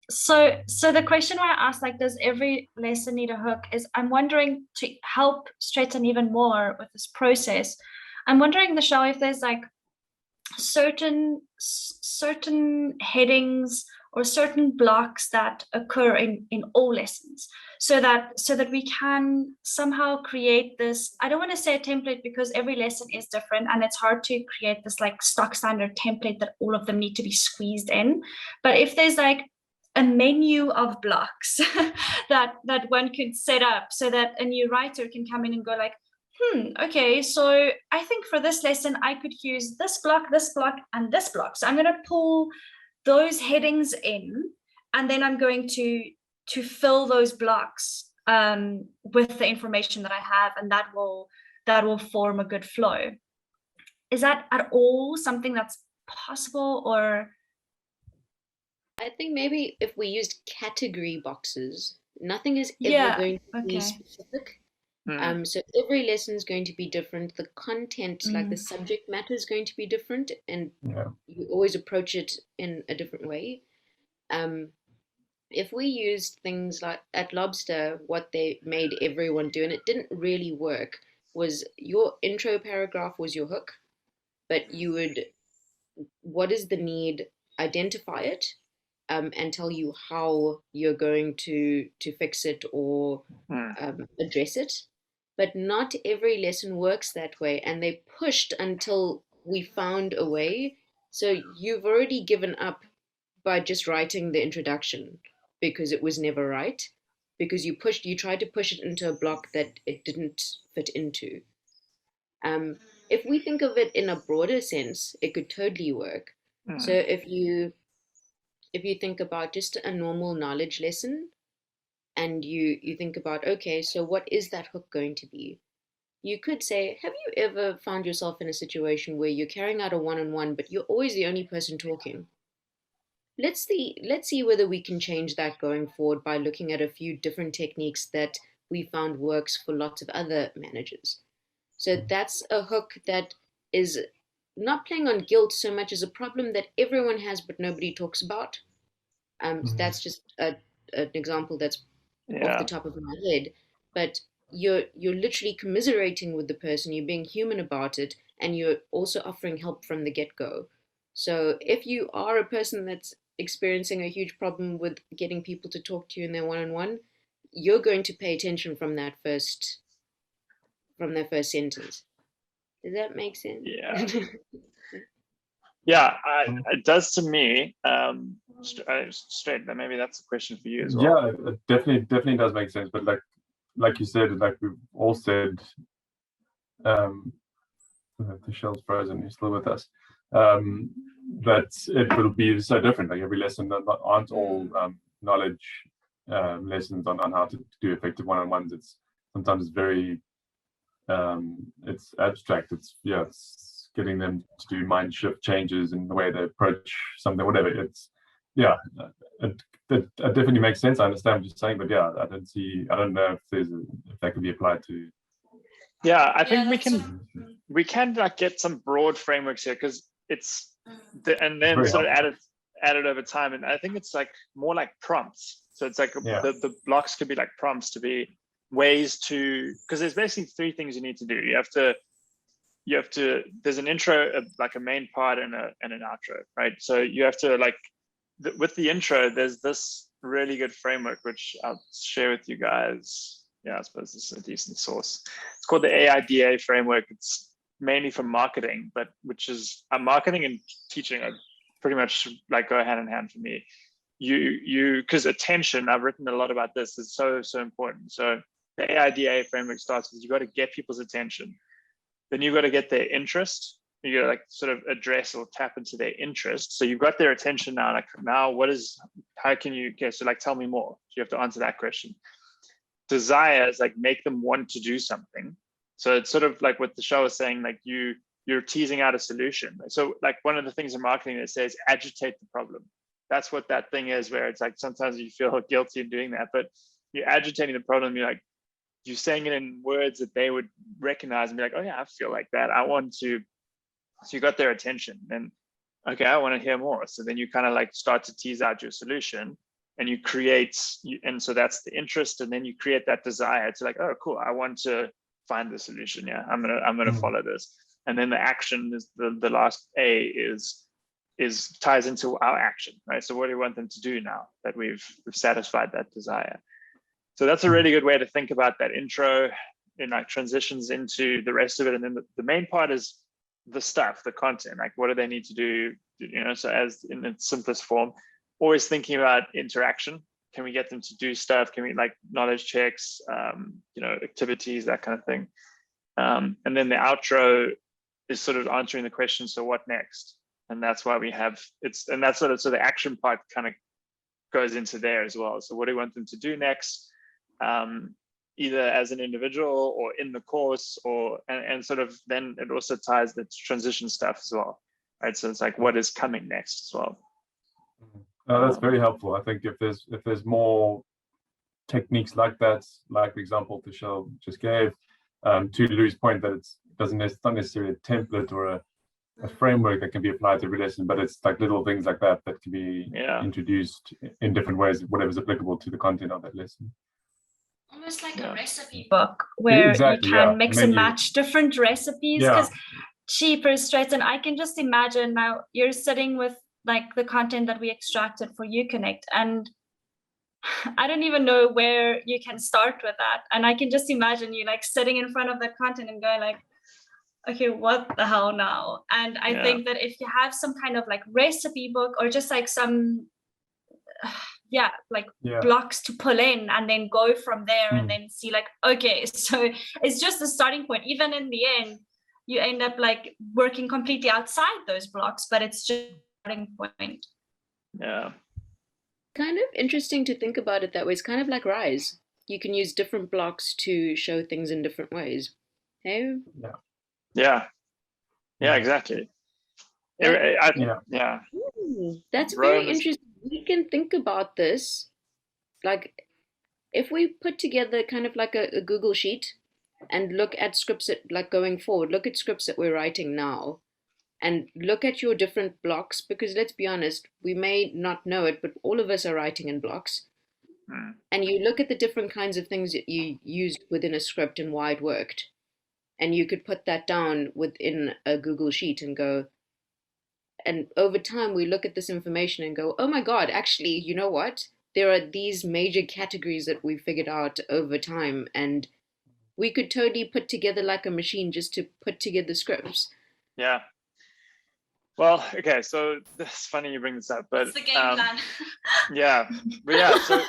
So the question why I asked, like, does every lesson need a hook? Is I'm wondering to help straighten even more with this process. I'm wondering, Michelle, if there's like certain headings or certain blocks that occur in all lessons, so that we can somehow create this. I don't want to say a template because every lesson is different and it's hard to create this like stock standard template that all of them need to be squeezed in. But if there's like a menu of blocks that one could set up so that a new writer can come in and go like, okay, so I think for this lesson, I could use this block, and this block. So I'm going to pull those headings in, and then I'm going to fill those blocks with the information that I have, and that will form a good flow. Is that at all something that's possible, or I think maybe if we used category boxes, nothing is ever yeah, going to be okay. specific. Mm, So every lesson is going to be different. The content, like the Mm, subject matter, is going to be different, and Yeah. you always approach it in a different way. Um, if we used things like at Lobster, what they made everyone do, and it didn't really work, was your intro paragraph was your hook, but you would, what is the need, identify it, and tell you how you're going to fix it or mm, address it. But not every lesson works that way, and they pushed until we found a way. So you've already given up by just writing the introduction because it was never right, because you tried to push it into a block that it didn't fit into. Um, if we think of it in a broader sense, it could totally work. So mm. if you think about just a normal knowledge lesson, and you think about, okay, so what is that hook going to be? You could say, have you ever found yourself in a situation where you're carrying out a one-on-one, but you're always the only person talking? Let's see whether we can change that going forward by looking at a few different techniques that we found works for lots of other managers. So that's a hook that is not playing on guilt so much as a problem that everyone has but nobody talks about. So Mhm. that's just an example that's off the Yeah. top of my head. But you're literally commiserating with the person, you're being human about it, and you're also offering help from the get-go. So if you are a person that's experiencing a huge problem with getting people to talk to you in their one-on-one, you're going to pay attention from their first sentence. Does that make sense? Yeah. Yeah, Um, it does to me. Straight, but maybe that's a question for you as well. yeah, it definitely does make sense. But like you said, like we've all said, um, the shell's frozen. You're still with us. Um, that it will be so different. Like every lesson aren't all mm, knowledge lessons on how to do effective one-on-ones. It's sometimes very it's abstract. It's getting them to do mind shift changes in the way they approach something, whatever. It's yeah, it definitely makes sense. I understand what you're saying, but yeah, I don't know if that could be applied to. Yeah, I yeah, think that's so. we can like get some broad frameworks here because it's and It's then very sort of helpful. added over time, and I think it's like more like prompts. So it's like Yeah. the blocks could be like prompts to be ways to, because there's basically three things you need to do. You have to there's an intro, like a main part and an outro, right? So you have to like with the intro, there's this really good framework which I'll share with you guys. Yeah, I suppose this is a decent source. It's called the AIDA framework. It's mainly for marketing, but which is marketing and teaching are pretty much like go hand in hand for me. You because attention, I've written a lot about this, is so important. So the AIDA framework starts with you got to get people's attention, then you've got to get their interest. You got to like sort of address or tap into their interest. So you've got their attention now. Like now, how can you? Okay, so like tell me more. So you have to answer that question. Desire is like make them want to do something. So it's sort of like what the show was saying. Like you're teasing out a solution. So like one of the things in marketing that says agitate the problem. That's what that thing is. Where it's like sometimes you feel guilty in doing that, but you're agitating the problem. You're saying it in words that they would recognize and be like, oh yeah, I feel like that. I want to. So you got their attention, and okay, I want to hear more. So then you kind of like start to tease out your solution, and you create, and so that's the interest, and then you create that desire to like, oh cool, I want to find the solution. Yeah, I'm gonna follow this. And then the action is the last A is ties into our action, right? So what do we want them to do now that we've satisfied that desire? So that's a really good way to think about that intro, and like transitions into the rest of it. And then the main part is the stuff, the content, like what do they need to do, you know? So as in its simplest form, always thinking about interaction. Can we get them to do stuff? Can we like knowledge checks, you know, activities, that kind of thing. And then the outro is sort of answering the question, so what next? And that's why we have and that's sort of, so the action part kind of goes into there as well. So what do we want them to do next? Either as an individual or in the course, or and sort of then it also ties the transition stuff as well, right? So it's like what is coming next as well. That's very helpful. I think if there's more techniques like that, like the example Michelle just gave, to Louis' point that it's not necessarily a template or a framework that can be applied to every lesson, but it's like little things like that can be introduced in different ways, whatever's applicable to the content of that lesson. Almost like a recipe book where you can mix and match different recipes, because cheaper straight. And I can just imagine now you're sitting with like the content that we extracted for Uconnect, and I don't even know where you can start with that. And I can just imagine you like sitting in front of that content and going like, okay, what the hell now? And I think that if you have some kind of like recipe book, or just like some blocks to pull in and then go from there, and then see like, okay, so it's just a starting point. Even in the end, you end up like working completely outside those blocks, but it's just a starting point. Yeah. Kind of interesting to think about it that way. It's kind of like Rise. You can use different blocks to show things in different ways. Hey? Yeah, exactly. That's very interesting. We can think about this, like if we put together kind of like a Google sheet and look at scripts that, like going forward, look at scripts that we're writing now and look at your different blocks, because let's be honest, we may not know it, but all of us are writing in blocks. And you look at the different kinds of things that you used within a script and why it worked. And you could put that down within a Google sheet and go, and over time we look at this information and go, oh my God, actually, you know what? There are these major categories that we figured out over time, and we could totally put together like a machine just to put together scripts. Yeah. Well, okay, so it's funny you bring this up, but it's the game plan. so